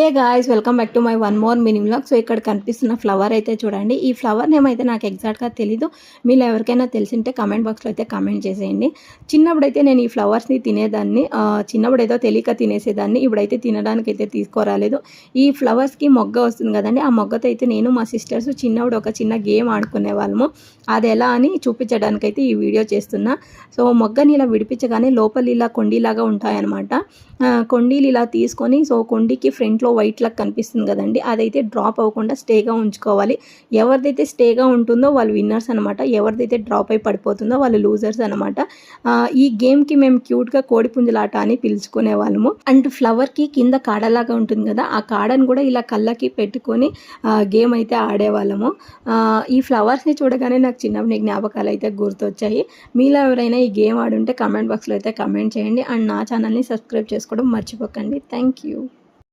A guys welcome back to my one more mini vlog. So ఇక్కడ కనిపిస్తున్న flower అయితే చూడండి. ఈ ఫ్లవర్ నేమ్ అయితే నాకు ఎగ్జాక్ట్గా తెలీదు. మీరు ఎవరికైనా తెలిసింటే కమెంట్ బాక్స్లో అయితే కమెంట్ చేసేయండి. చిన్నప్పుడైతే నేను ఈ ఫ్లవర్స్ని తినేదాన్ని. చిన్నప్పుడు ఏదో తెలియక తినేసేదాన్ని. ఇప్పుడైతే తినడానికి అయితే తీసుకోరాలేదు. ఈ ఫ్లవర్స్కి మొగ్గ వస్తుంది కదండి. ఆ మొగ్గతో అయితే నేను మా సిస్టర్స్ చిన్నప్పుడు ఒక చిన్న గేమ్ ఆడుకునే వాళ్ళము. అది ఎలా అని చూపించడానికైతే ఈ వీడియో చేస్తున్నా. సో మొగ్గని ఇలా విడిపించగానే లోపల ఇలా కొండీలాగా ఉంటాయన్నమాట. కొండీలు ఇలా తీసుకొని సో కొండీకి ఫ్రంట్లో వైట్ లాగా కనిపిస్తుంది కదండి, అదైతే డ్రాప్ అవ్వకుండా స్టేగా ఉంచుకోవాలి. ఎవరిదైతే స్టేగా ఉంటుందో వాళ్ళు విన్నర్స్ అనమాట. ఎవరిదైతే డ్రాప్ అయి పడిపోతుందో వాళ్ళు లూజర్స్ అనమాట. ఈ గేమ్కి మేము క్యూట్గా కోడిపుంజలాట అని పిలుచుకునే వాళ్ళము. అండ్ ఫ్లవర్కి కింద కాడలాగా ఉంటుంది కదా, ఆ కాడను కూడా ఇలా కళ్ళకి పెట్టుకొని గేమ్ అయితే ఆడేవాళ్ళము. ఈ ఫ్లవర్స్ని చూడగానే నాకు చిన్నప్పుడు జ్ఞాపకాలు అయితే గుర్తొచ్చాయి. మీలో ఎవరైనా ఈ గేమ్ ఆడుంటే కమెంట్ బాక్స్లో అయితే కమెంట్ చేయండి. అండ్ నా ఛానల్ని సబ్స్క్రైబ్ చేసుకోవడం మర్చిపోకండి. Thank you.